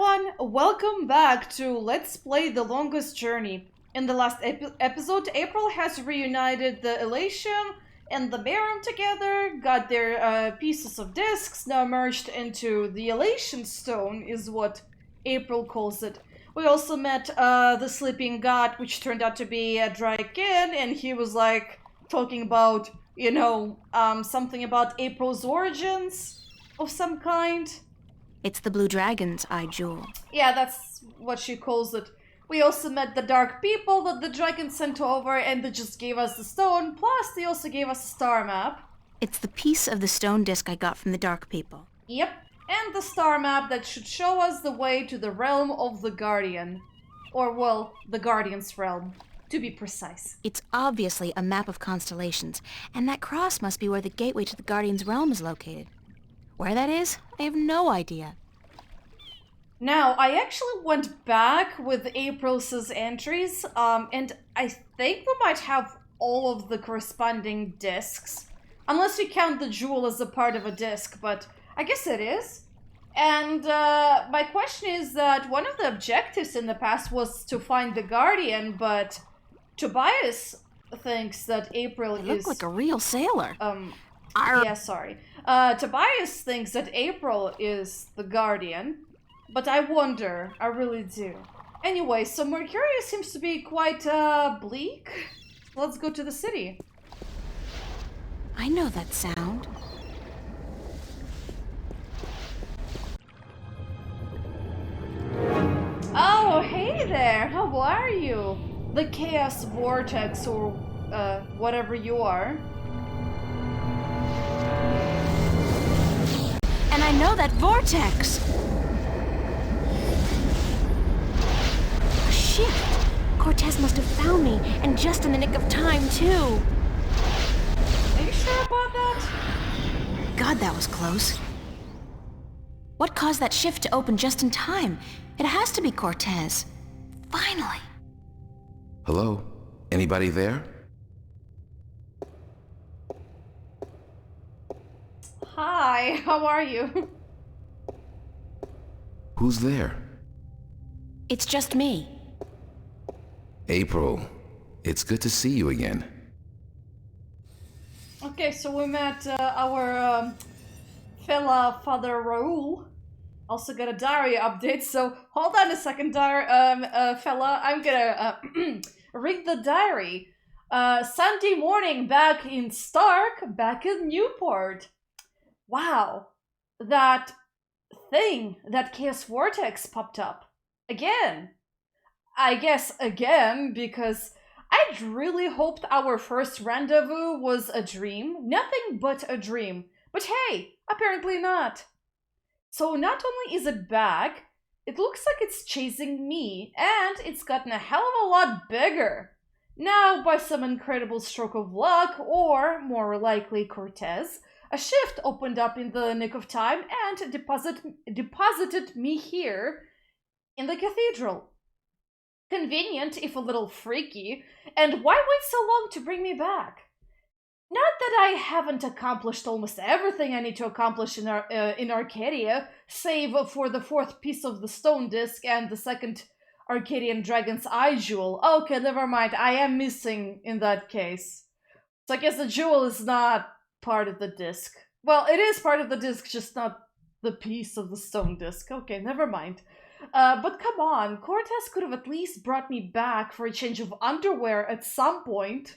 everyone, welcome back to Let's Play The Longest Journey. In the last episode, April has reunited the Elation and the Baron together, got their pieces of discs, now merged into the Elation Stone, is what April calls it. We also met the Sleeping God, which turned out to be a Draken, and he was like talking about, something about April's origins of some kind. It's the Blue Dragon's eye jewel. Yeah, that's what she calls it. We also met the Dark People that the dragon sent over, and they just gave us the stone, plus they also gave us a star map. It's the piece of the stone disc I got from the Dark People. Yep, and the star map that should show us the way to the realm of the Guardian. Or, well, the Guardian's realm, to be precise. It's obviously a map of constellations, and that cross must be where the gateway to the Guardian's realm is located. Where that is, I have no idea. Now, I actually went back with April's entries, and I think we might have all of the corresponding discs. Unless you count the jewel as a part of a disc, but I guess it is. And my question is that one of the objectives in the past was to find the Guardian, but Tobias thinks that April You look like a real sailor. Yeah, sorry. Tobias thinks that April is the Guardian, but I wonder, I really do. Anyway, so Mercuria seems to be quite bleak. Let's go to the city. I know that sound. Oh, hey there, how are you? The Chaos Vortex, or whatever you are. And I know that vortex! A shift! Cortez must have found me, and just in the nick of time, too. Are you sure about that? God, that was close. What caused that shift to open just in time? It has to be Cortez. Finally. Hello? Anybody there? Hi, how are you? Who's there? It's just me. April. It's good to see you again. Okay, so we met our fella Father Raoul. Also got a diary update, so hold on a second, fella. I'm gonna read the diary. Sunday morning back in Stark, back in Newport. Wow, that thing, that Chaos Vortex popped up. Again. I guess again, because I'd really hoped our first rendezvous was a dream. Nothing but a dream. But hey, apparently not. So not only is it back, it looks like it's chasing me, and it's gotten a hell of a lot bigger. Now, by some incredible stroke of luck, or more likely Cortez, a shift opened up in the nick of time and deposited me here in the cathedral. Convenient, if a little freaky, and why wait so long to bring me back? Not that I haven't accomplished almost everything I need to accomplish in Arcadia, save for the fourth piece of the stone disc and the second Arcadian dragon's eye jewel. Okay, never mind, I am missing in that case. So I guess the jewel is not part of the disc. Well, it is part of the disc, just not the piece of the stone disc. Okay, never mind. But come on, Cortez could have at least brought me back for a change of underwear at some point.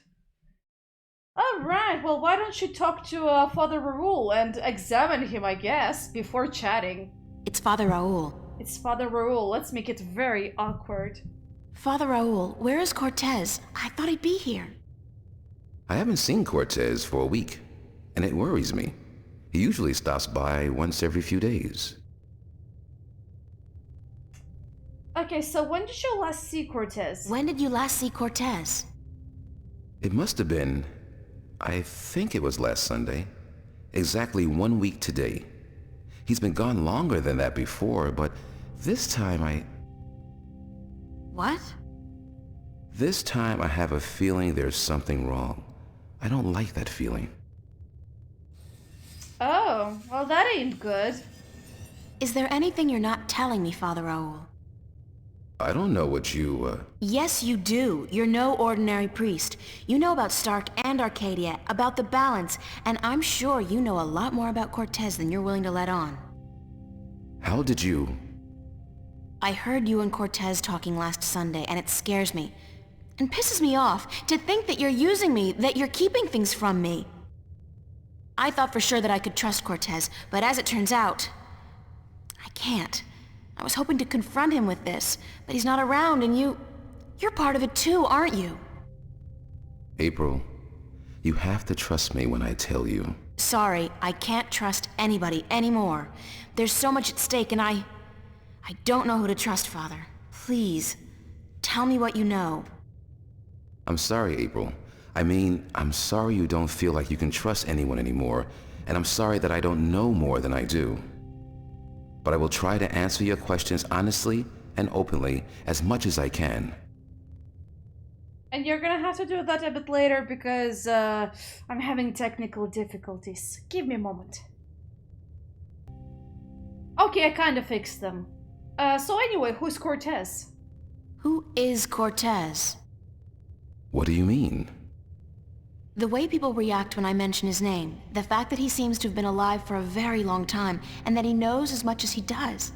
Alright, well, why don't you talk to Father Raoul and examine him, I guess, before chatting. It's Father Raoul. It's Father Raoul, let's make it very awkward. Father Raoul, where is Cortez? I thought he'd be here. I haven't seen Cortez for a week, and it worries me. He usually stops by once every few days. Okay, so when did you last see Cortez? When did you last see Cortez? It must have been, I think it was last Sunday. Exactly 1 week today. He's been gone longer than that before, but this time What? This time I have a feeling there's something wrong. I don't like that feeling. Oh, well that ain't good. Is there anything you're not telling me, Father Raoul? I don't know what you, Yes, you do. You're no ordinary priest. You know about Stark and Arcadia, about the balance, and I'm sure you know a lot more about Cortez than you're willing to let on. How did you... I heard you and Cortez talking last Sunday, and it scares me. And pisses me off to think that you're using me, that you're keeping things from me. I thought for sure that I could trust Cortez, but as it turns out, I can't. I was hoping to confront him with this, but he's not around, and you're part of it too, aren't you? April, you have to trust me when I tell you. Sorry, I can't trust anybody anymore. There's so much at stake, and I don't know who to trust, Father. Please, tell me what you know. I'm sorry, April. I mean, I'm sorry you don't feel like you can trust anyone anymore, and I'm sorry that I don't know more than I do. But I will try to answer your questions honestly and openly as much as I can. And you're gonna have to do that a bit later because I'm having technical difficulties. Give me a moment. Okay, I kind of fixed them. So anyway, who's Cortez? Who is Cortez? What do you mean? The way people react when I mention his name, the fact that he seems to have been alive for a very long time, and that he knows as much as he does.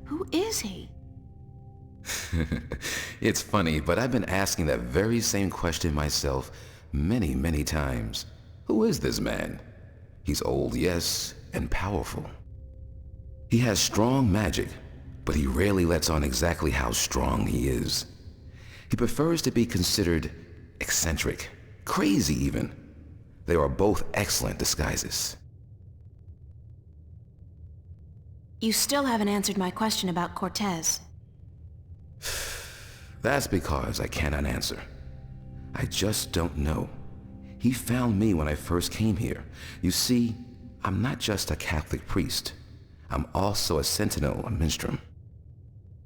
Who is he? It's funny, but I've been asking that very same question myself many, many times. Who is this man? He's old, yes, and powerful. He has strong magic, but he rarely lets on exactly how strong he is. He prefers to be considered eccentric, crazy even. They are both excellent disguises. You still haven't answered my question about Cortez. That's because I cannot answer. I just don't know. He found me when I first came here. You see, I'm not just a Catholic priest. I'm also a sentinel, a minstrel.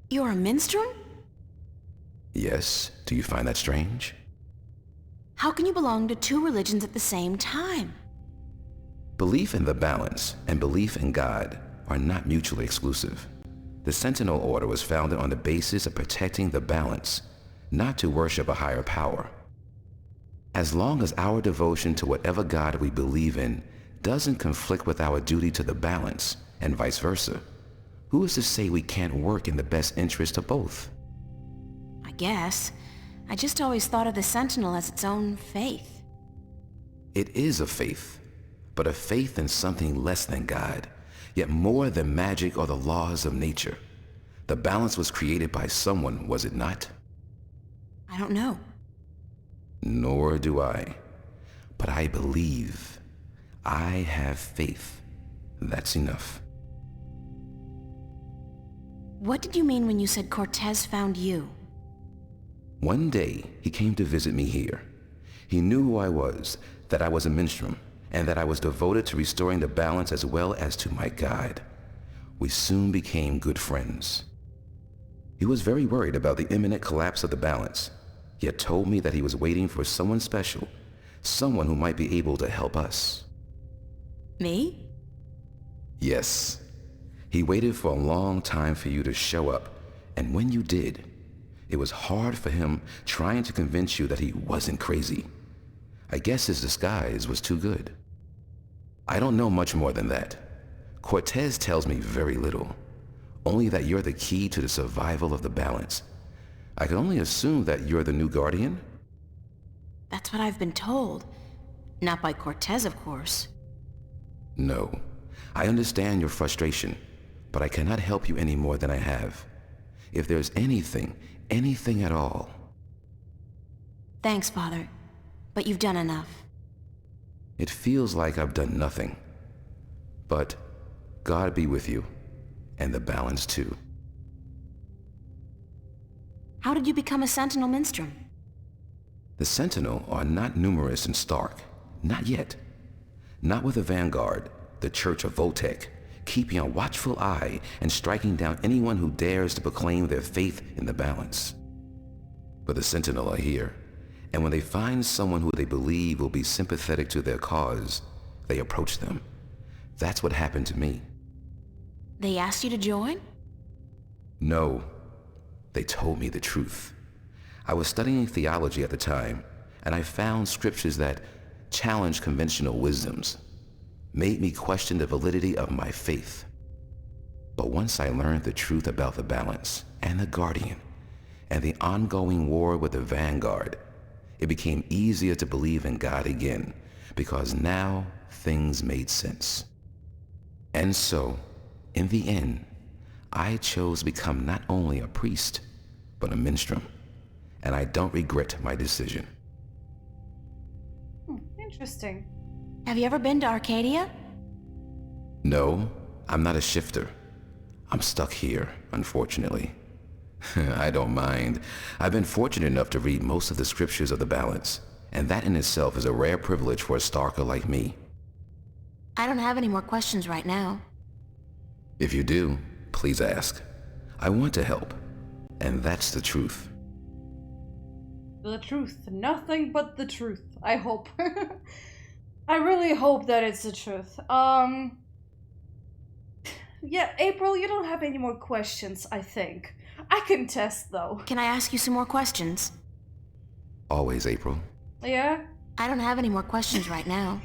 You're a minstrel? Yes, do you find that strange? How can you belong to two religions at the same time? Belief in the balance and belief in God are not mutually exclusive. The Sentinel Order was founded on the basis of protecting the balance, not to worship a higher power. As long as our devotion to whatever God we believe in doesn't conflict with our duty to the balance, and vice versa, who is to say we can't work in the best interest of both? I guess. I just always thought of the Sentinel as its own faith. It is a faith, but a faith in something less than God, yet more than magic or the laws of nature. The balance was created by someone, was it not? I don't know. Nor do I. But I believe. I have faith. That's enough. What did you mean when you said Cortez found you? One day, he came to visit me here. He knew who I was, that I was a minstrel, and that I was devoted to restoring the balance as well as to my God. We soon became good friends. He was very worried about the imminent collapse of the balance, yet told me that he was waiting for someone special, someone who might be able to help us. Me? Yes. He waited for a long time for you to show up, and when you did, it was hard for him trying to convince you that he wasn't crazy. I guess his disguise was too good. I don't know much more than that. Cortez tells me very little, only that you're the key to the survival of the balance. I can only assume that you're the new guardian? That's what I've been told. Not by Cortez, of course. No. I understand your frustration, but I cannot help you any more than I have. If there's anything at all. Thanks, Father. But you've done enough. It feels like I've done nothing. But God be with you, and the balance too. How did you become a Sentinel Minstrel? The Sentinel are not numerous in Stark. Not yet. Not with the Vanguard, the Church of Voltec, keeping a watchful eye and striking down anyone who dares to proclaim their faith in the balance. But the Sentinel are here, and when they find someone who they believe will be sympathetic to their cause, they approach them. That's what happened to me. They asked you to join? No, they told me the truth. I was studying theology at the time, and I found scriptures that challenged conventional wisdoms, made me question the validity of my faith. But once I learned the truth about the balance and the Guardian and the ongoing war with the Vanguard, it became easier to believe in God again, because now things made sense. And so, in the end, I chose to become not only a priest, but a minstrel, and I don't regret my decision. Interesting. Have you ever been to Arcadia? No, I'm not a shifter. I'm stuck here, unfortunately. I don't mind. I've been fortunate enough to read most of the scriptures of the balance, and that in itself is a rare privilege for a stalker like me. I don't have any more questions right now. If you do, please ask. I want to help, and that's the truth. The truth. Nothing but the truth. I hope. I really hope that it's the truth. Yeah, April, you don't have any more questions, I think. I can test, though. Can I ask you some more questions? Always, April. Yeah? I don't have any more questions right now.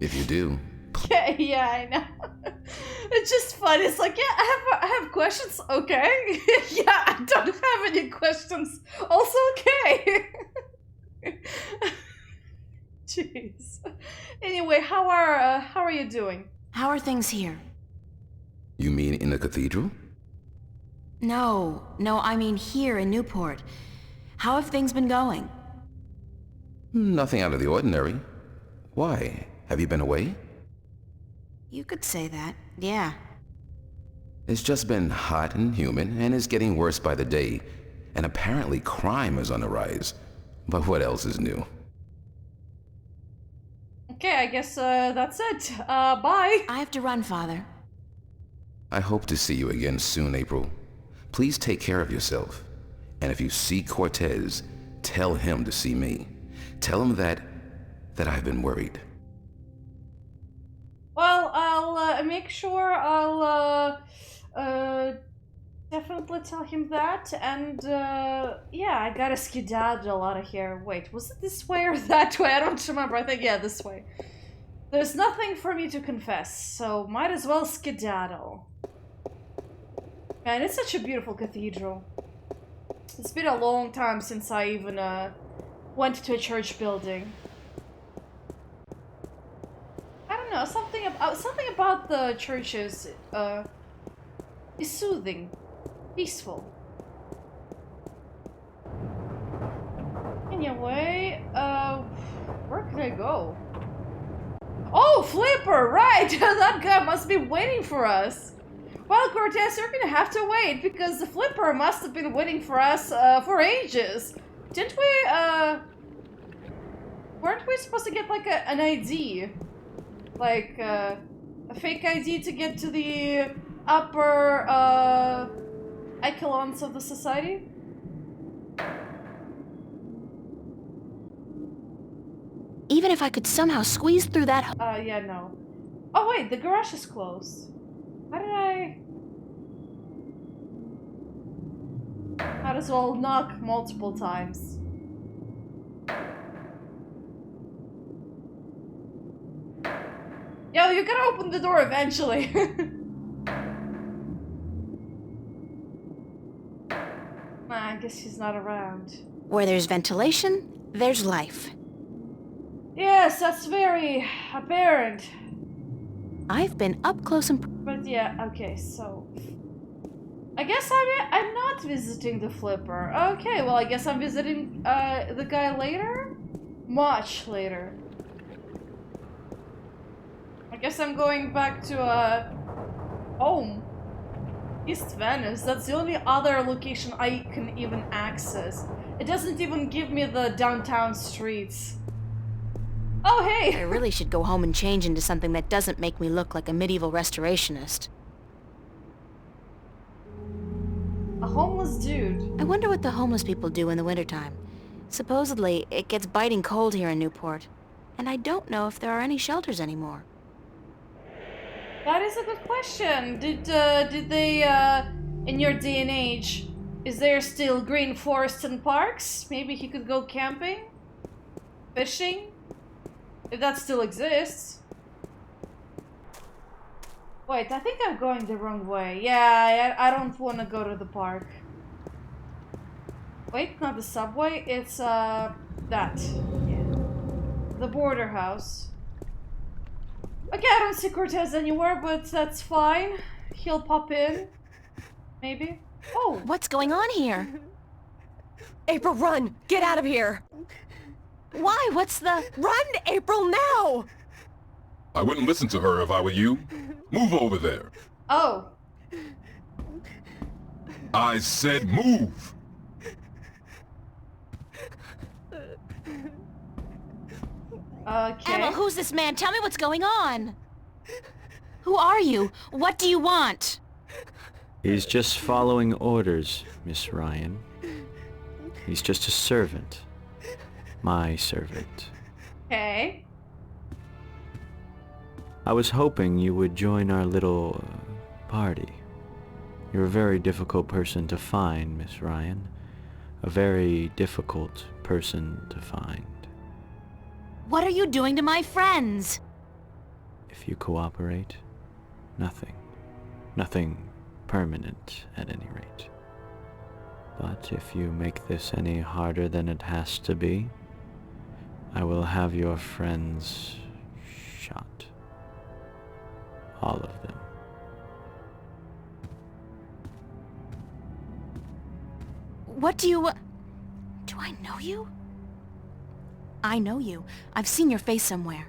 If you do, Yeah, I know. It's just fun. It's like, yeah, I have questions. Okay. Yeah, I don't have any questions. Also, okay. Jeez. Anyway, how are you doing? How are things here? you mean in the cathedral? No, I mean here in Newport. How have things been going? Nothing out of the ordinary. Why? Have you been away? You could say that, yeah. It's just been hot and humid, and it's getting worse by the day. And apparently crime is on the rise. But what else is new? Okay, I guess that's it. Bye. I have to run, Father. I hope to see you again soon, April. Please take care of yourself. And if you see Cortez, tell him to see me. Tell him that I've been worried. Well, I'll make sure I'll definitely tell him that, and yeah, I gotta skedaddle out of here. Wait, was it this way or that way? I don't remember. I think, yeah, this way. There's nothing for me to confess, so might as well skedaddle. Man, it's such a beautiful cathedral. It's been a long time since I even went to a church building. I don't know, something about the churches is soothing, peaceful. Anyway, where can I go? Oh, Flipper, right! That guy must be waiting for us. Well, Cortez, you're gonna have to wait, because the Flipper must have been waiting for us for ages. Didn't we, weren't we supposed to get, like, an ID? Like, a fake ID to get to the upper, echelons of the society? Even if I could somehow squeeze through that... Yeah, no. Oh, wait, the garage is closed. How did I... Might as well knock multiple times. Yo, you gotta open the door eventually. Nah, I guess she's not around. Where there's ventilation, there's life. Yes, that's very apparent. I've been up close and... But yeah, okay, so... I guess I'm not visiting the Flipper. Okay, well, I guess I'm visiting the guy later? Much later. I guess I'm going back to home. East Venice. That's the only other location I can even access. It doesn't even give me the downtown streets. Oh, hey! I really should go home and change into something that doesn't make me look like a medieval restorationist. A homeless dude. I wonder what the homeless people do in the wintertime. Supposedly, it gets biting cold here in Newport. And I don't know if there are any shelters anymore. That is a good question. Did they, in your day and age, is there still green forests and parks? Maybe he could go camping? Fishing? If that still exists. Wait, I think I'm going the wrong way. Yeah, I don't want to go to the park. Wait, not the subway, it's, that. Yeah. The border house. Okay, I don't see Cortez anywhere, but that's fine. He'll pop in. Maybe. Oh! What's going on here? April, run! Get out of here! Why? What's the... Run, April, now! I wouldn't listen to her if I were you. Move over there. Oh. I said move! Okay. Emma, who's this man? Tell me what's going on. Who are you? What do you want? He's just following orders, Miss Ryan. He's just a servant. My servant. Okay. I was hoping you would join our little party. You're a very difficult person to find, Miss Ryan. A very difficult person to find. What are you doing to my friends? If you cooperate, nothing. Nothing permanent, at any rate. But if you make this any harder than it has to be, I will have your friends shot. All of them. What do you... Do I know you? I know you. I've seen your face somewhere.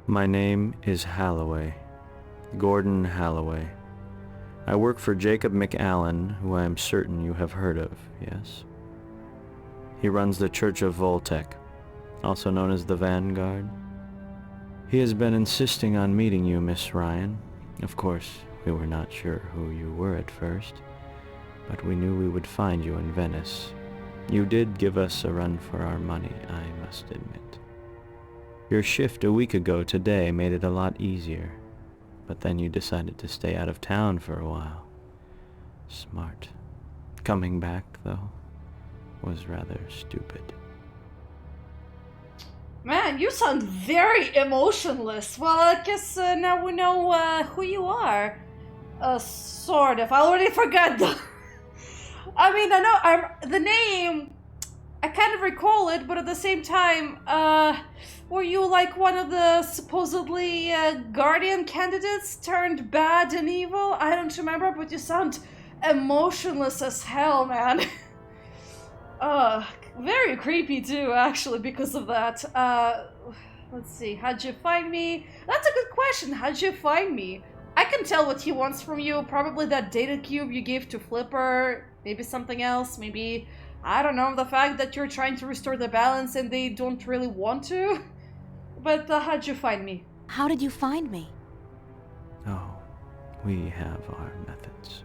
My name is Halloway. Gordon Halloway. I work for Jacob McAllen, who I am certain you have heard of, yes? He runs the Church of Voltec, also known as the Vanguard. He has been insisting on meeting you, Miss Ryan. Of course, we were not sure who you were at first, but we knew we would find you in Venice. You did give us a run for our money, I must admit. Your shift a week ago today made it a lot easier, but then you decided to stay out of town for a while. Smart. Coming back, though, was rather stupid. Man, you sound very emotionless. Well, I guess now we know who you are. Sort of. I already forgot the... I mean, I know the name, I kind of recall it, but at the same time, were you like one of the supposedly Guardian candidates turned bad and evil? I don't remember, but you sound emotionless as hell, man. Very creepy too, actually, because of that. Let's see, how'd you find me? That's a good question, how'd you find me? I can tell what he wants from you, probably that data cube you gave to Flipper, maybe something else, maybe, I don't know, the fact that you're trying to restore the balance and they don't really want to. But how'd you find me? How did you find me? Oh, we have our methods.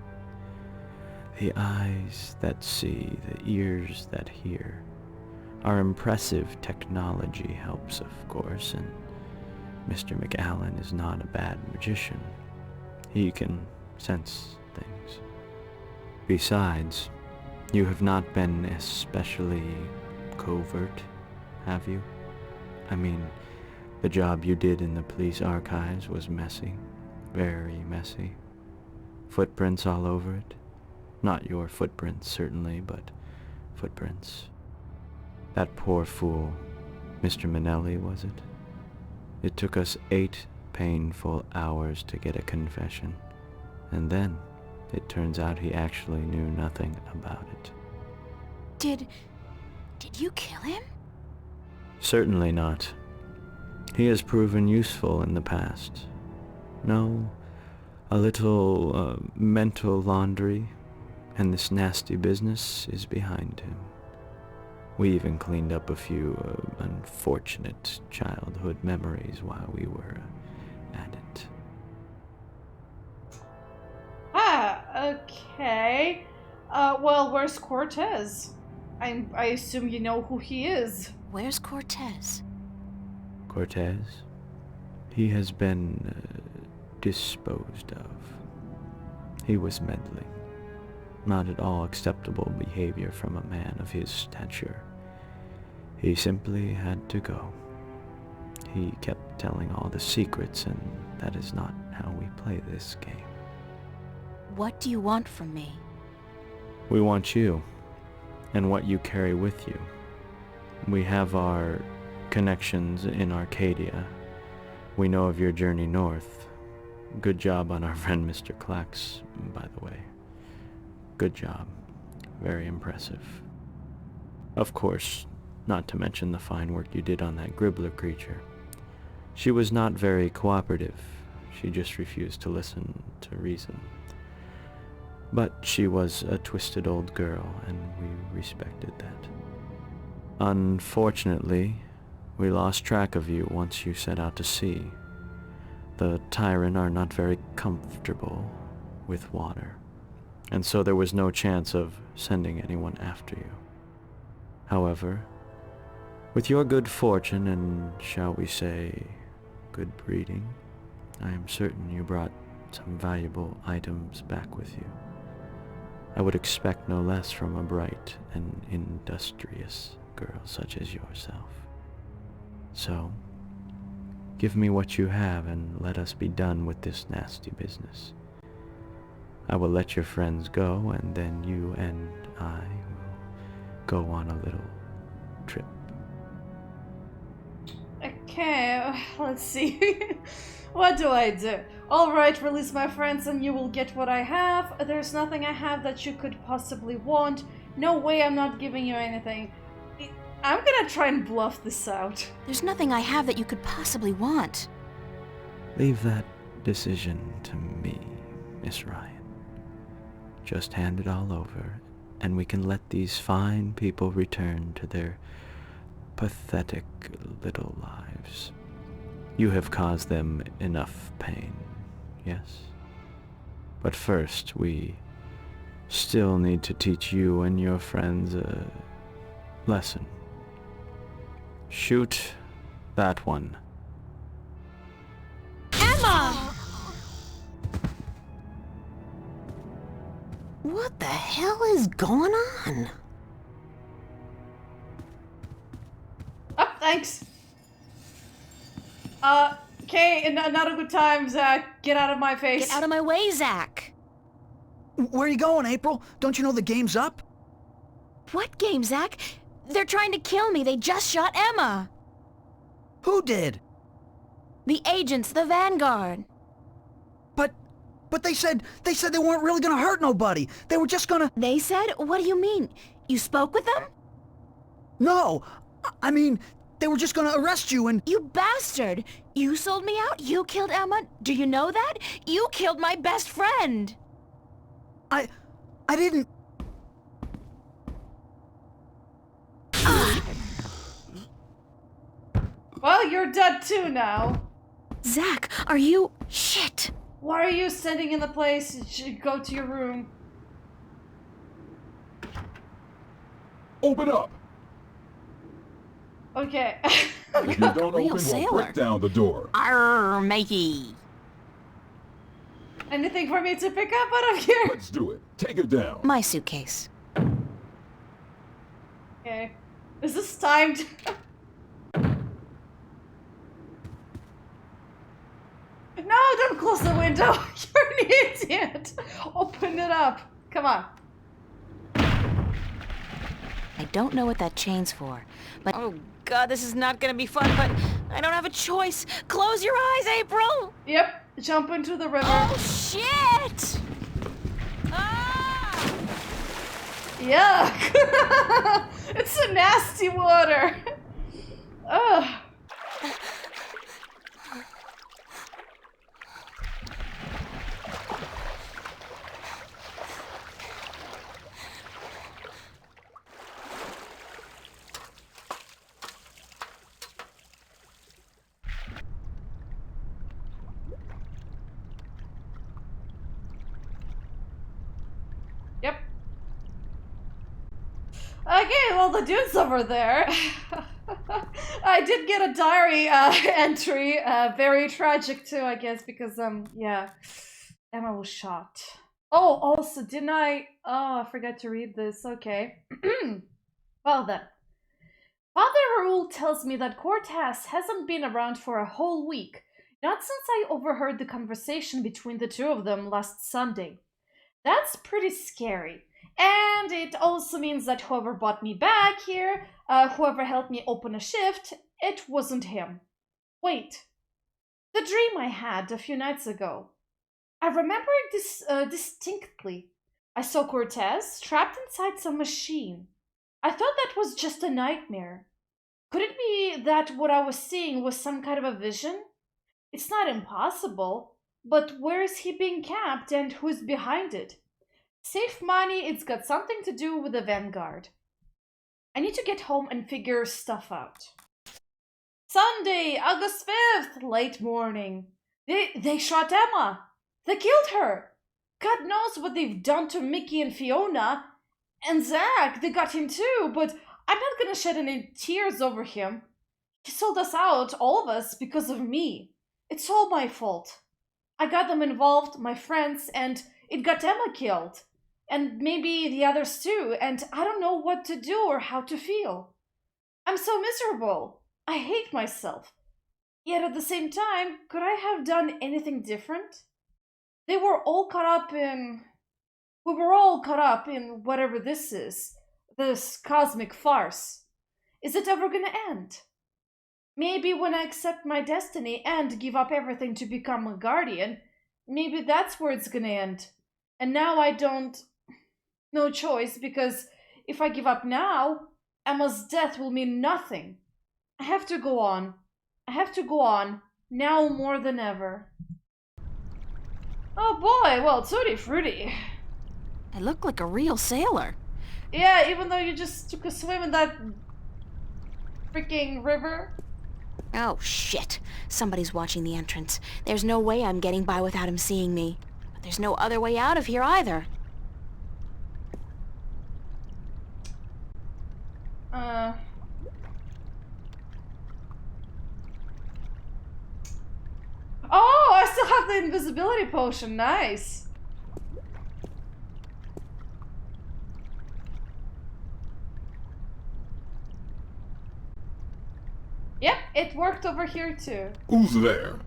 The eyes that see, the ears that hear. Our impressive technology helps, of course, and Mr. McAllen is not a bad magician. He can sense things. Besides, you have not been especially covert, have you? I mean, the job you did in the police archives was messy. Very messy. Footprints all over it. Not your footprints, certainly, but footprints. That poor fool, Mr. Minnelli, was it? It took us 8 painful hours to get a confession, and then it turns out he actually knew nothing about it. Did you kill him? Certainly not. He has proven useful in the past. No, a little mental laundry, and this nasty business is behind him. We even cleaned up a few unfortunate childhood memories while we were at it. Okay. Well, where's Cortez? I assume you know who he is. Where's Cortez? Cortez? He has been disposed of. He was meddling. Not at all acceptable behavior from a man of his stature. He simply had to go. He kept telling all the secrets, and that is not how we play this game. What do you want from me? We want you, and what you carry with you. We have our connections in Arcadia. We know of your journey north. Good job on our friend Mr. Klax, by the way. Good job. Very impressive. Of course, not to mention the fine work you did on that Gribbler creature. She was not very cooperative. She just refused to listen to reason. But she was a twisted old girl, and we respected that. Unfortunately, we lost track of you once you set out to sea. The Tyrant are not very comfortable with water, and so there was no chance of sending anyone after you. However, with your good fortune and, shall we say, good breeding, I am certain you brought some valuable items back with you. I would expect no less from a bright and industrious girl such as yourself. So, give me what you have and let us be done with this nasty business. I will let your friends go, and then you and I will go on a little trip. Okay, let's see. What do I do? Alright, release my friends and you will get what I have. There's nothing I have that you could possibly want. No way I'm not giving you anything. I'm gonna try and bluff this out. There's nothing I have that you could possibly want. Leave that decision to me, Miss Ryan. Just hand it all over, and we can let these fine people return to their pathetic little lives. You have caused them enough pain, yes? But first, we still need to teach you and your friends a lesson. Shoot that one. Emma! What the hell is going on? Oh, thanks. Okay, not a good time, Zach. Get out of my face. Get out of my way, Zach. Where are you going, April? Don't you know the game's up? What game, Zach? They're trying to kill me. They just shot Emma. Who did? The agents, the Vanguard. But they said they weren't really gonna hurt nobody. They were just gonna... They said? What do you mean? You spoke with them? No, I mean, they were just gonna arrest you and... You bastard! You sold me out? You killed Emma? Do you know that? You killed my best friend! I didn't... Well, you're dead too now. Zach, are you... Shit! Why are you standing in the place? You should go to your room. Open up! Okay. If you don't Real open, sailor. we'll break down the door. Arr, matey. Anything for me to pick up out of here? Let's do it. Take it down. My suitcase. Okay. Is this timed? No, don't close the window. You're an idiot. Open it up. Come on. I don't know what that chain's for, but... Oh god, this is not gonna be fun, but I don't have a choice. Close your eyes, April! Yep. Jump into the river. Oh, shit! Ah! Yuck. It's a nasty water. Ugh. Yep. Okay, well, the dude's over there. I did get a diary entry. Very tragic, too, I guess, because, yeah, Emma was shot. Oh, also, didn't I? Oh, I forgot to read this. Okay. Well, then. Father Raoul tells me that Cortez hasn't been around for a whole week, not since I overheard the conversation between the two of them last Sunday. That's pretty scary. And it also means that whoever brought me back here, whoever helped me open a shift, it wasn't him. Wait. The dream I had a few nights ago. I remember this distinctly. I saw Cortez trapped inside some machine. I thought that was just a nightmare. Could it be that what I was seeing was some kind of a vision? It's not impossible, but where is he being kept and who's behind it? Save money, it's got something to do with the Vanguard. I need to get home and figure stuff out. Sunday, August 5th, late morning. They shot Emma. They killed her. God knows what they've done to Mickey and Fiona. And Zach, they got him too, but I'm not gonna shed any tears over him. He sold us out, all of us, because of me. It's all my fault. I got them involved, my friends, and it got Emma killed. And maybe the others too, and I don't know what to do or how to feel. I'm so miserable. I hate myself. Yet at the same time, could I have done anything different? We were all caught up in whatever this is. This cosmic farce. Is it ever gonna end? Maybe when I accept my destiny and give up everything to become a guardian, maybe that's where it's gonna end. And now no choice, because if I give up now, Emma's death will mean nothing. I have to go on. Now more than ever. Oh boy, well, tutti frutti. I look like a real sailor. Yeah, even though you just took a swim in that freaking river. Oh, shit. Somebody's watching the entrance. There's no way I'm getting by without him seeing me. But there's no other way out of here either. Oh, I still have the invisibility potion. Nice. Yep, it worked over here too. Who's there?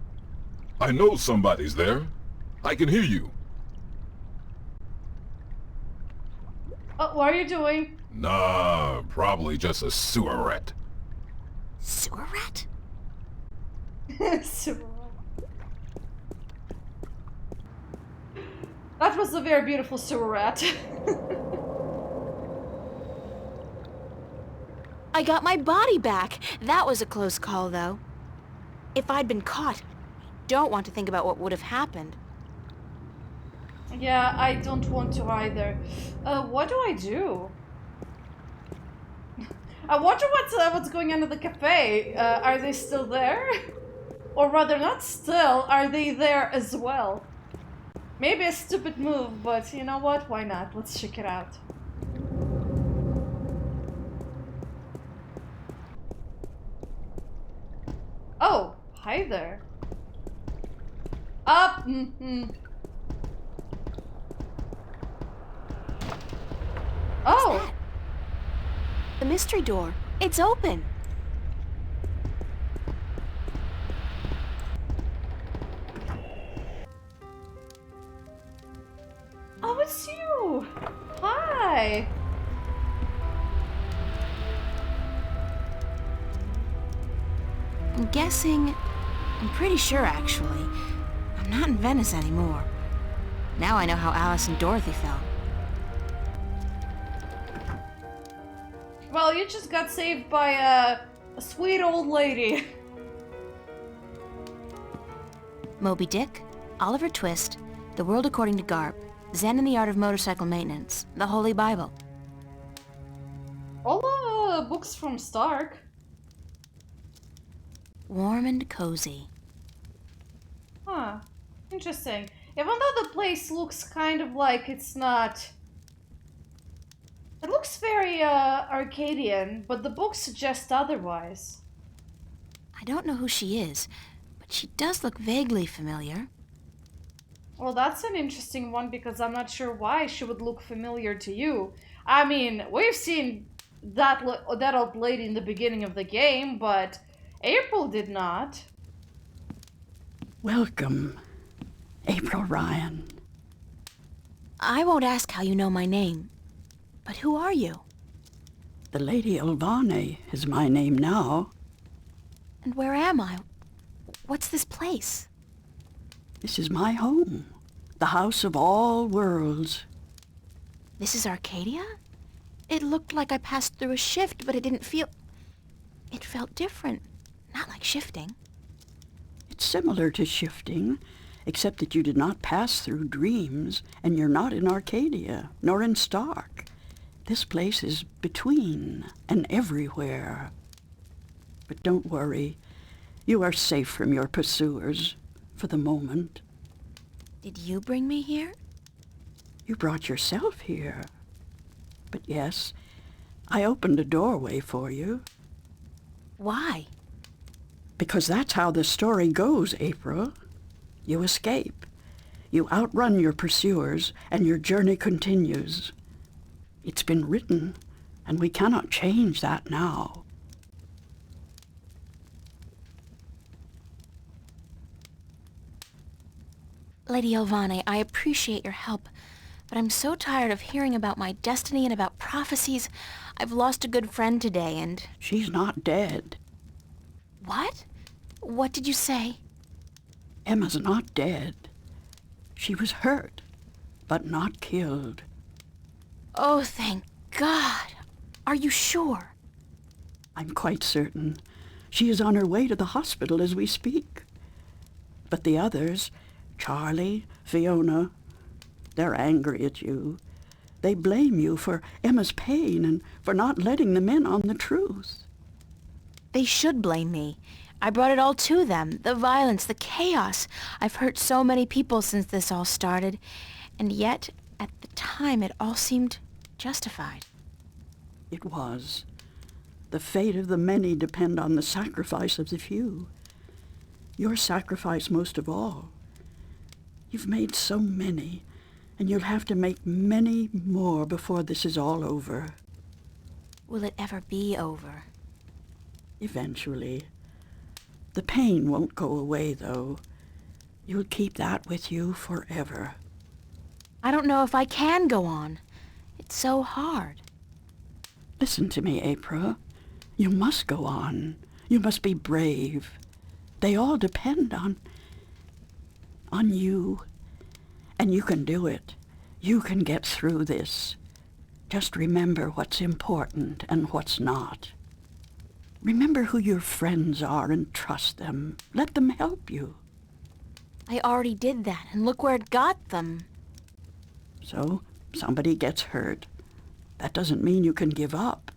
I know somebody's there. I can hear you. Oh, what are you doing? Nah, probably just a sewer rat. Sewer rat? Super. That was a very beautiful sewer rat. I got my body back. That was a close call, though. If I'd been caught, I don't want to think about what would have happened. Yeah, I don't want to either. What do I do? I wonder what's going on at the cafe. Are they still there? Or rather, not still, are they there as well? Maybe a stupid move, but you know what? Why not? Let's check it out. Oh, hi there. Up. Oh. The mystery door. It's open. Oh, it's you. Hi. I'm pretty sure actually, I'm not in Venice anymore. Now I know how Alice and Dorothy felt. Well, you just got saved by a sweet old lady. Moby Dick, Oliver Twist, The World According to Garp, Zen and the Art of Motorcycle Maintenance, The Holy Bible. All books from Stark. Warm and cozy. Huh. Interesting. Even though the place looks kind of like it's not It looks very Arcadian, but the book suggests otherwise. I don't know who she is, but she does look vaguely familiar. Well, that's an interesting one because I'm not sure why she would look familiar to you. I mean, we've seen that old lady in the beginning of the game, but April did not. Welcome, April Ryan. I won't ask how you know my name, but who are you? The Lady Elvane is my name now. And where am I? What's this place? This is my home, the house of all worlds. This is Arcadia? It looked like I passed through a shift, but it didn't feel... It felt different, not like shifting. It's similar to shifting, except that you did not pass through dreams, and you're not in Arcadia, nor in Stark. This place is between and everywhere. But don't worry, you are safe from your pursuers, for the moment. Did you bring me here? You brought yourself here. But yes, I opened a doorway for you. Why? Because that's how the story goes, April. You escape. You outrun your pursuers, and your journey continues. It's been written, and we cannot change that now. Lady Elvane, I appreciate your help, but I'm so tired of hearing about my destiny and about prophecies. I've lost a good friend today, and... She's not dead. What? What did you say? Emma's not dead. She was hurt, but not killed. Oh, thank God. Are you sure? I'm quite certain. She is on her way to the hospital as we speak. But the others, Charlie, Fiona, they're angry at you. They blame you for Emma's pain and for not letting them in on the truth. They should blame me. I brought it all to them. The violence, the chaos. I've hurt so many people since this all started. And yet, at the time, it all seemed justified. It was. The fate of the many depend on the sacrifice of the few. Your sacrifice most of all. You've made so many, and you'll have to make many more before this is all over. Will it ever be over? Eventually. The pain won't go away, though. You'll keep that with you forever. I don't know if I can go on. It's so hard. Listen to me, April. You must go on. You must be brave. They all depend on you. And you can do it. You can get through this. Just remember what's important and what's not. Remember who your friends are and trust them. Let them help you. I already did that, and look where it got them. So, somebody gets hurt. That doesn't mean you can give up.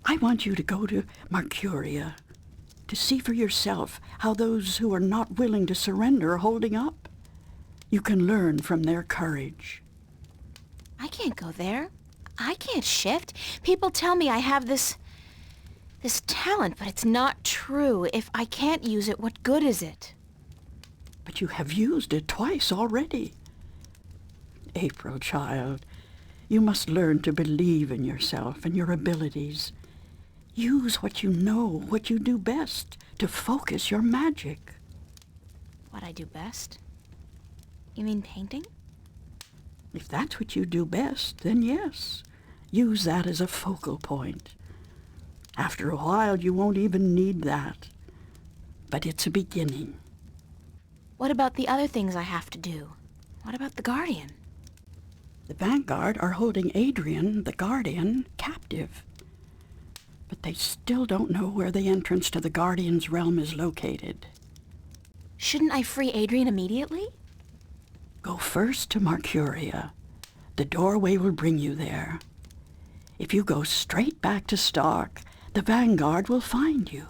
I want you to go to Mercuria, to see for yourself how those who are not willing to surrender are holding up. You can learn from their courage. I can't go there. I can't shift. People tell me I have this talent, but it's not true. If I can't use it, what good is it? But you have used it twice already. April, child, you must learn to believe in yourself and your abilities. Use what you know, what you do best, to focus your magic. What I do best? You mean painting? If that's what you do best, then yes. Use that as a focal point. After a while, you won't even need that. But it's a beginning. What about the other things I have to do? What about the Guardian? The Vanguard are holding Adrian, the Guardian, captive. But they still don't know where the entrance to the Guardian's realm is located. Shouldn't I free Adrian immediately? Go first to Mercuria. The doorway will bring you there. If you go straight back to Stark, the Vanguard will find you.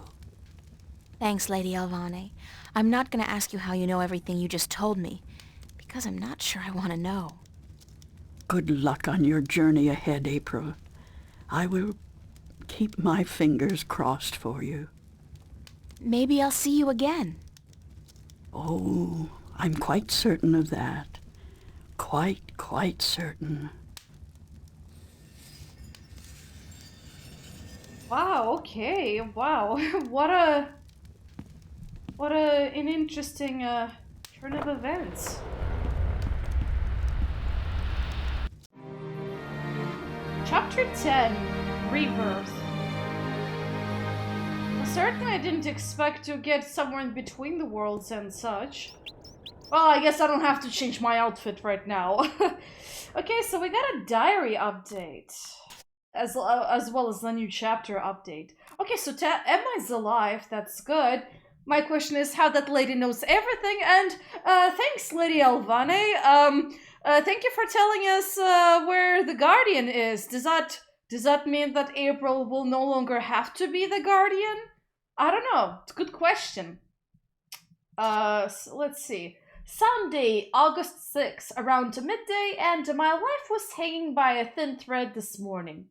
Thanks, Lady Elvane. I'm not going to ask you how you know everything you just told me, because I'm not sure I want to know. Good luck on your journey ahead, April. I will keep my fingers crossed for you. Maybe I'll see you again. Oh, I'm quite certain of that. Quite certain. Wow, okay, wow. An interesting turn of events. Chapter 10, Rebirth. Certainly I didn't expect to get somewhere in between the worlds and such. Well, I guess I don't have to change my outfit right now. Okay, so we got a diary update. As well as the new chapter update. Okay, so Emma is alive, that's good. My question is how that lady knows everything, and thanks, Lady Alvane. Thank you for telling us where the Guardian is. Does that mean that April will no longer have to be the Guardian? I don't know. It's a good question. So let's see. Sunday, August 6th, around midday, and my life was hanging by a thin thread this morning.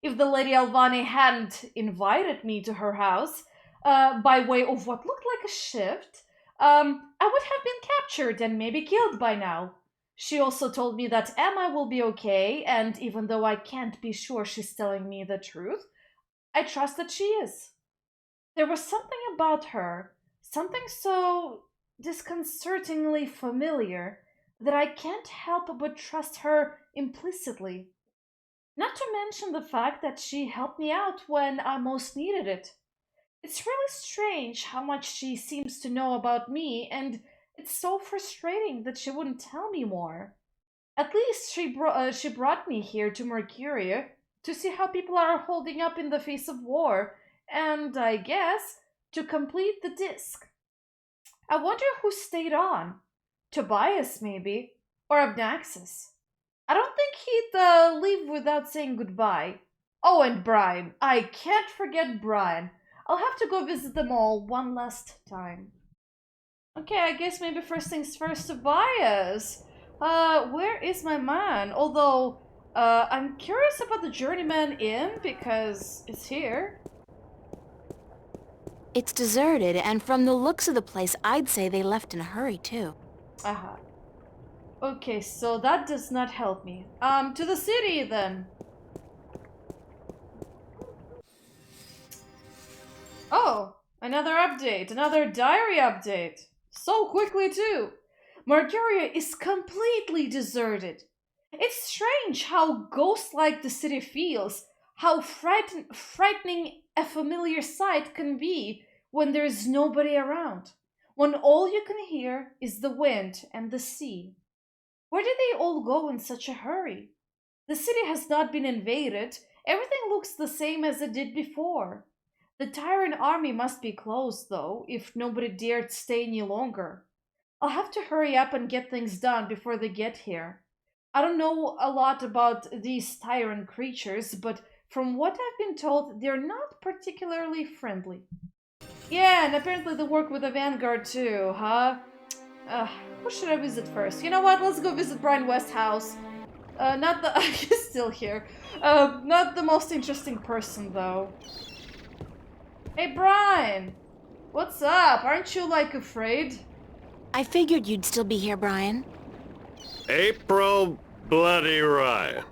If the Lady Alvane hadn't invited me to her house, by way of what looked like a shift, I would have been captured and maybe killed by now. She also told me that Emma will be okay, and even though I can't be sure she's telling me the truth, I trust that she is. There was something about her, something so disconcertingly familiar, that I can't help but trust her implicitly. Not to mention the fact that she helped me out when I most needed it. It's really strange how much she seems to know about me, and it's so frustrating that she wouldn't tell me more. At least she brought me here to Mercuria to see how people are holding up in the face of war, and I guess to complete the disc. I wonder who stayed on. Tobias, maybe, or Abnaxis. I don't think he'd leave without saying goodbye. Oh, and Brian. I can't forget Brian. I'll have to go visit them all one last time. Okay, I guess maybe first things first, Tobias. Where is my man? Although, I'm curious about the Journeyman Inn because it's here. It's deserted, and from the looks of the place, I'd say they left in a hurry, too. Aha. Okay, so that does not help me. To the city, then. Oh, another update, another diary update. So quickly, too. Mercuria is completely deserted. It's strange how ghost-like the city feels, how frightening a familiar sight can be when there is nobody around, when all you can hear is the wind and the sea. Where did they all go in such a hurry? The city has not been invaded. Everything looks the same as it did before. The Tyrant army must be close, though, if nobody dared stay any longer. I'll have to hurry up and get things done before they get here. I don't know a lot about these Tyrant creatures, but from what I've been told, they're not particularly friendly. Yeah, and apparently they work with the Vanguard too, huh? Who should I visit first? You know what? Let's go visit Brian Westhouse. Not the... He's still here. Not the most interesting person, though. Hey, Brian! What's up? Aren't you, like, afraid? I figured you'd still be here, Brian. April Bloody Ryan.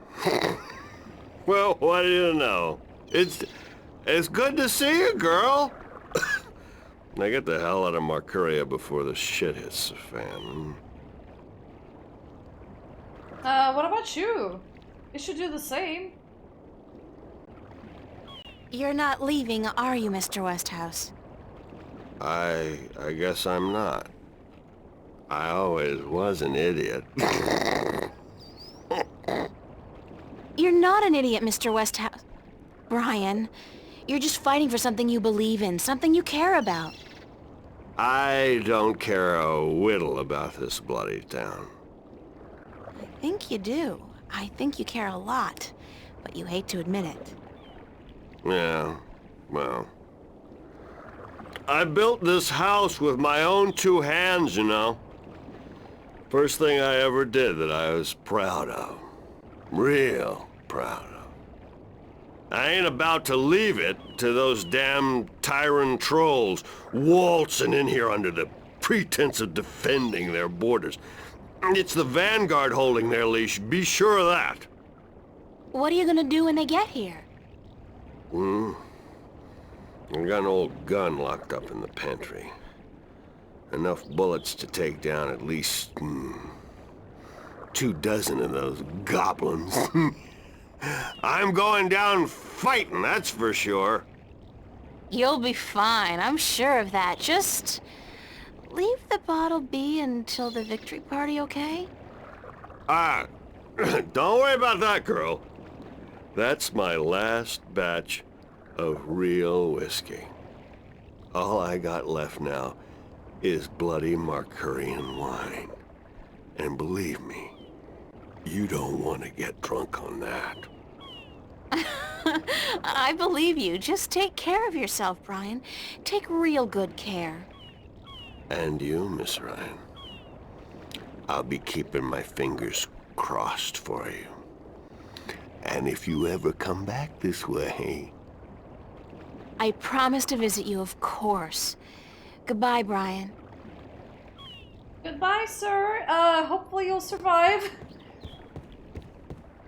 Well, what do you know? It's good to see you, girl. Now get the hell out of Mercuria before the shit hits the fan. What about you? You should do the same. You're not leaving, are you, Mr. Westhouse? I guess I'm not. I always was an idiot. You're not an idiot, Mr. Westhouse. Brian, you're just fighting for something you believe in, something you care about. I don't care a whittle about this bloody town. I think you do. I think you care a lot, but you hate to admit it. Yeah, well. I built this house with my own two hands, you know. First thing I ever did that I was proud of. Real proud of. I ain't about to leave it to those damn tyrant trolls waltzing in here under the pretense of defending their borders. It's the Vanguard holding their leash, be sure of that. What are you gonna do when they get here? I got an old gun locked up in the pantry. Enough bullets to take down at least 24 of those goblins. I'm going down fighting, that's for sure. You'll be fine, I'm sure of that. Just leave the bottle be until the victory party, okay? Don't worry about that, girl. That's my last batch of real whiskey. All I got left now is bloody Marcurian wine. And believe me, you don't want to get drunk on that. I believe you. Just take care of yourself, Brian. Take real good care. And you, Miss Ryan. I'll be keeping my fingers crossed for you. And if you ever come back this way... I promise to visit you, of course. Goodbye, Brian. Goodbye, sir. Hopefully you'll survive.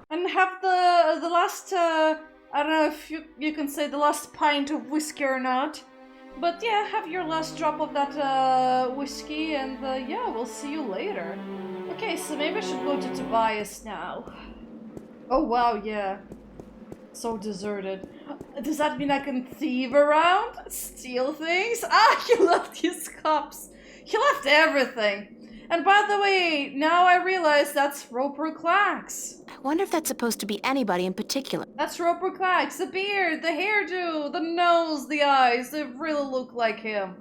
And have the last, I don't know if you can say the last pint of whiskey or not. But yeah, have your last drop of that whiskey, and yeah, we'll see you later. Okay, so maybe I should go to Tobias now. Oh wow, yeah. So deserted. Does that mean I can thieve around? Steal things? Ah, he left his cups. He left everything. And by the way, now I realize that's Roper Clax. I wonder if that's supposed to be anybody in particular. That's Roper Clax. The beard, the hairdo, the nose, the eyes. They really look like him.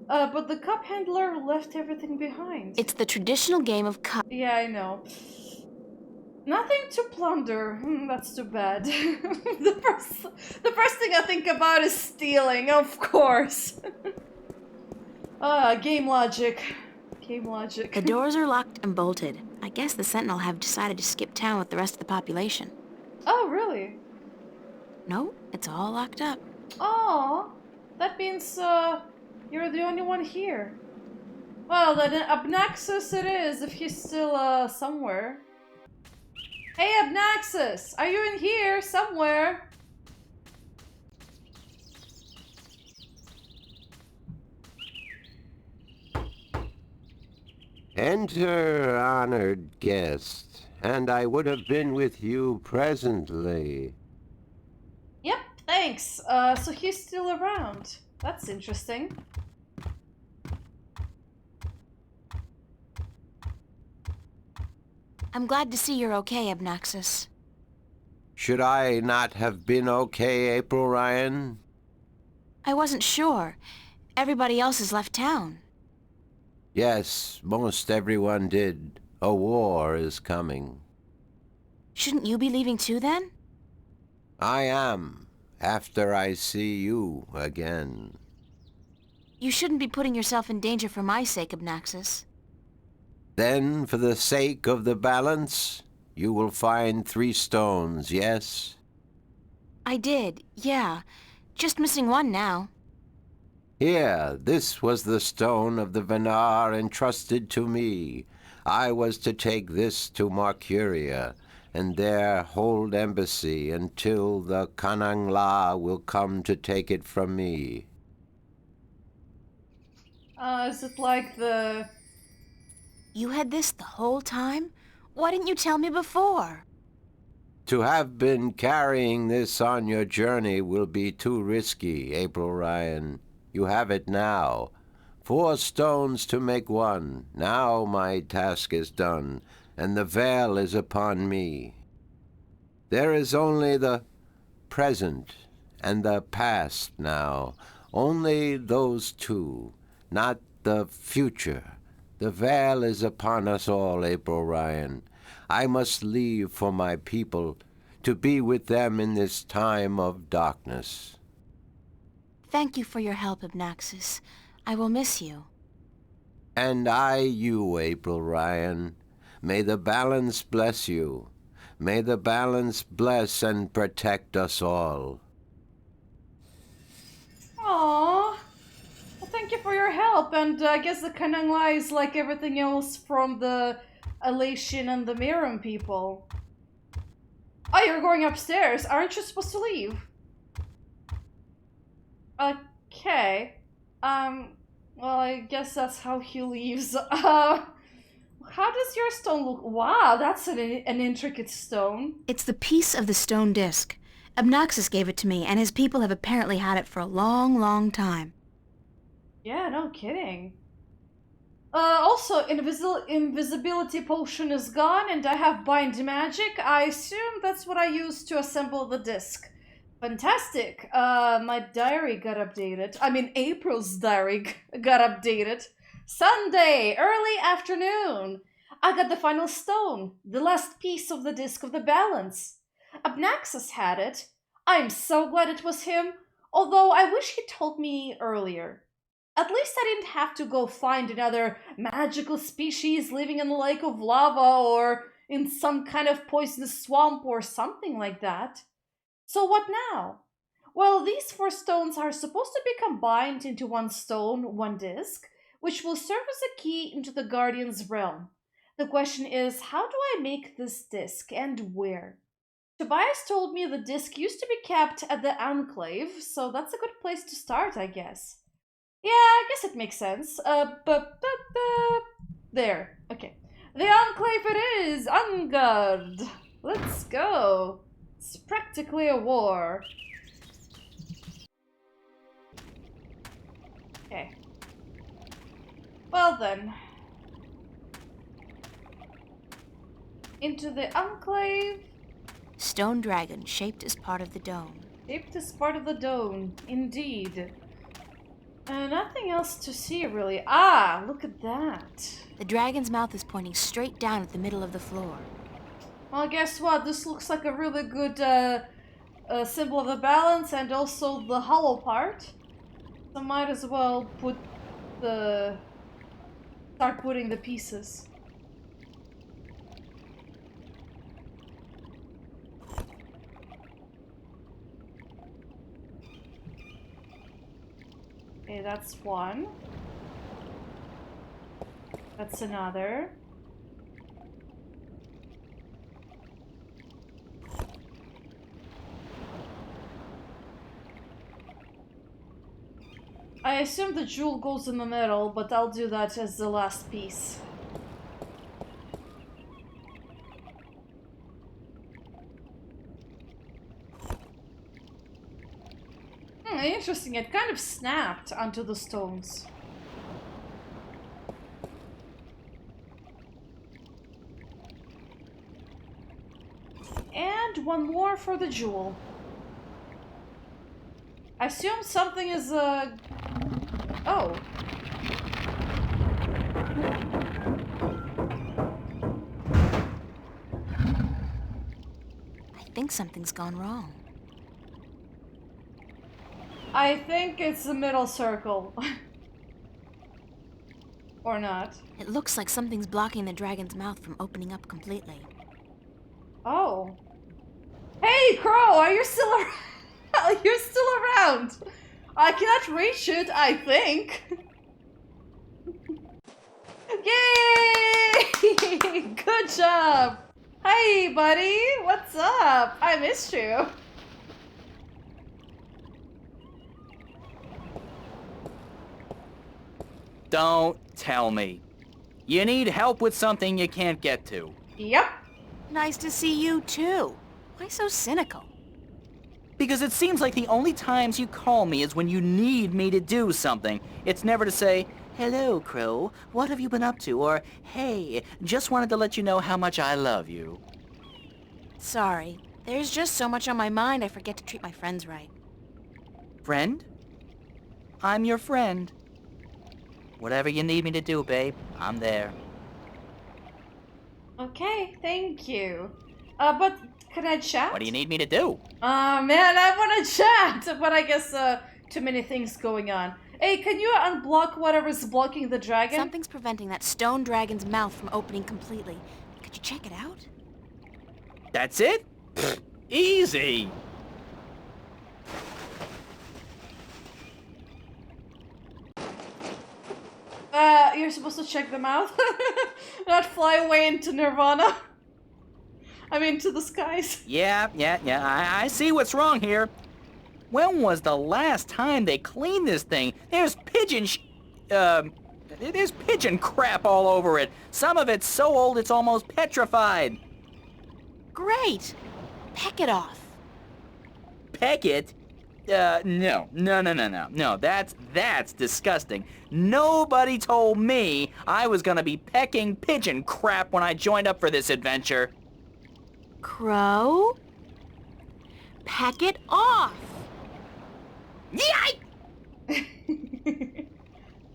But the cup handler left everything behind. It's the traditional game of cup. Yeah, I know. Nothing to plunder. That's too bad. the first thing I think about is stealing, of course. Game logic. Game logic. The doors are locked and bolted. I guess the Sentinel have decided to skip town with the rest of the population. Oh, really? No, it's all locked up. Aw, that means, you're the only one here. Well, then Abnaxus it is, if he's still, somewhere. Hey, Abnaxus! Are you in here, somewhere? Enter, honored guest, and I would have been with you presently. Yep, thanks. So he's still around. That's interesting. I'm glad to see you're okay, Abnaxus. Should I not have been okay, April Ryan? I wasn't sure. Everybody else has left town. Yes, most everyone did. A war is coming. Shouldn't you be leaving too, then? I am, after I see you again. You shouldn't be putting yourself in danger for my sake, Abnaxus. Then, for the sake of the balance, you will find 3 stones, yes? I did, yeah. Just missing one now. Here, this was the stone of the Venar entrusted to me. I was to take this to Marcuria, and there hold embassy until the Kanangla will come to take it from me. Is it like the... You had this the whole time? Why didn't you tell me before? To have been carrying this on your journey will be too risky, April Ryan. You have it now. 4 stones to make 1. Now my task is done, and the veil is upon me. There is only the present and the past now. Only those 2, not the future. The veil is upon us all, April Ryan. I must leave for my people, to be with them in this time of darkness. Thank you for your help, Abnaxus. I will miss you. And I you, April Ryan. May the balance bless you. May the balance bless and protect us all. Aww. Well, thank you for your help, and I guess the Kanangla is like everything else from the Alatian and the Miram people. Oh, you're going upstairs. Aren't you supposed to leave? Okay. Well, I guess that's how he leaves. How does your stone look? Wow, that's an intricate stone. It's the piece of the stone disc. Obnoxus gave it to me, and his people have apparently had it for a long, long time. Yeah, no kidding. Also, invisibility potion is gone, and I have bind magic. I assume that's what I used to assemble the disc. Fantastic. My diary got updated. I mean, April's diary got updated. Sunday, early afternoon. I got the final stone, the last piece of the disc of the balance. Obnaxus had it. I'm so glad it was him, although I wish he told me earlier. At least I didn't have to go find another magical species living in a lake of lava or in some kind of poisonous swamp or something like that. So what now? Well, these 4 stones are supposed to be combined into one stone, one disc, which will serve as a key into the Guardian's realm. The question is, how do I make this disc and where? Tobias told me the disc used to be kept at the Enclave, so that's a good place to start, I guess. Yeah, I guess it makes sense. There. Okay. The Enclave it is! Ungard! Let's go! It's practically a war. Okay. Well then. Into the Enclave. Stone dragon shaped as part of the dome. Shaped as part of the dome, indeed. Nothing else to see, really. Ah, look at that. The dragon's mouth is pointing straight down at the middle of the floor. Well, guess what? This looks like a really good symbol of the balance and also the hollow part. So might as well start putting the pieces. Okay, that's one. That's another. I assume the jewel goes in the middle, but I'll do that as the last piece. Interesting, it kind of snapped onto the stones. And one more for the jewel. I assume something is, oh. I think something's gone wrong. I think it's the middle circle. Or not. It looks like something's blocking the dragon's mouth from opening up completely. Oh. Hey, Crow, are you still around? You're still around. I cannot reach it, I think. Yay! Good job. Hey, buddy. What's up? I missed you. Don't tell me. You need help with something you can't get to. Yep. Nice to see you, too. Why so cynical? Because it seems like the only times you call me is when you need me to do something. It's never to say, "Hello, Crow, what have you been up to?" Or, "Hey, just wanted to let you know how much I love you." Sorry. There's just so much on my mind I forget to treat my friends right. Friend? I'm your friend. Whatever you need me to do, babe, I'm there. Okay, thank you. But can I chat? What do you need me to do? Man, I want to chat, but I guess too many things going on. Hey, can you unblock whatever's blocking the dragon? Something's preventing that stone dragon's mouth from opening completely. Could you check it out? That's it? Easy. You're supposed to check them out. Not fly away into Nirvana. I mean, to the skies. Yeah, I see what's wrong here. When was the last time they cleaned this thing? There's there's pigeon crap all over it. Some of it's so old it's almost petrified. Great! Peck it off. Peck it? No, that's disgusting. Nobody told me I was gonna be pecking pigeon crap when I joined up for this adventure. Crow? Peck it off! Yike!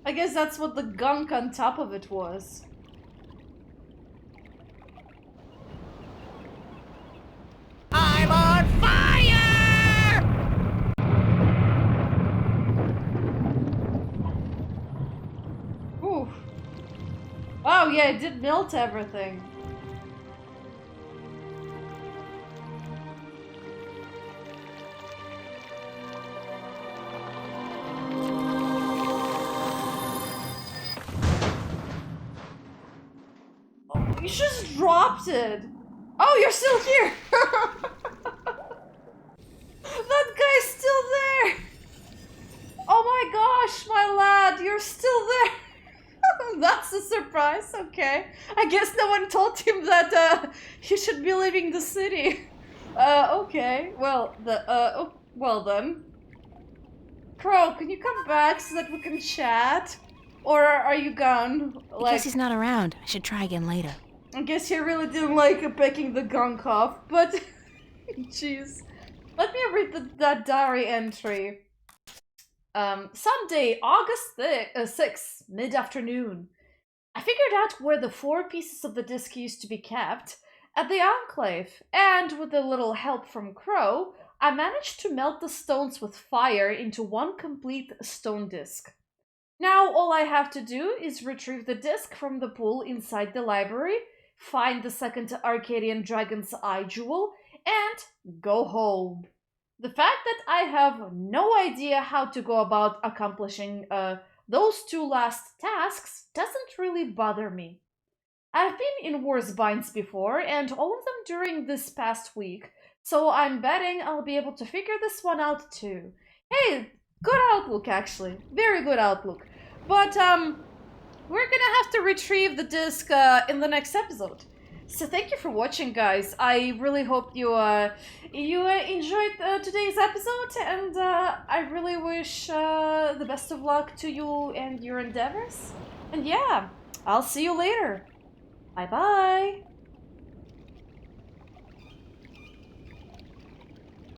I guess that's what the gunk on top of it was. I'm on fire! Ooh. Oh yeah, it did melt everything. You just dropped it. Oh, you're still here. That guy's still there. Oh my gosh, my lad, you're still there. That's a surprise. Okay. I guess no one told him that he should be leaving the city. Okay. Well, well then. Crow, can you come back so that we can chat? Or are you gone? I guess he's not around. I should try again later. I guess he really didn't like picking the gunk off, but jeez. Let me read that diary entry. Sunday, August 6th, mid-afternoon. I figured out where the 4 pieces of the disc used to be kept, at the Enclave, and with a little help from Crow, I managed to melt the stones with fire into one complete stone disc. Now all I have to do is retrieve the disc from the pool inside the library, find the second Arcadian Dragon's Eye Jewel, and go home. The fact that I have no idea how to go about accomplishing those 2 last tasks doesn't really bother me. I've been in worse binds before, and all of them during this past week, so I'm betting I'll be able to figure this one out too. Hey, good outlook actually, very good outlook. But we're gonna have to retrieve the disc in the next episode. So thank you for watching, guys. I really hope you enjoyed today's episode, and I really wish the best of luck to you and your endeavors. And yeah, I'll see you later. Bye bye.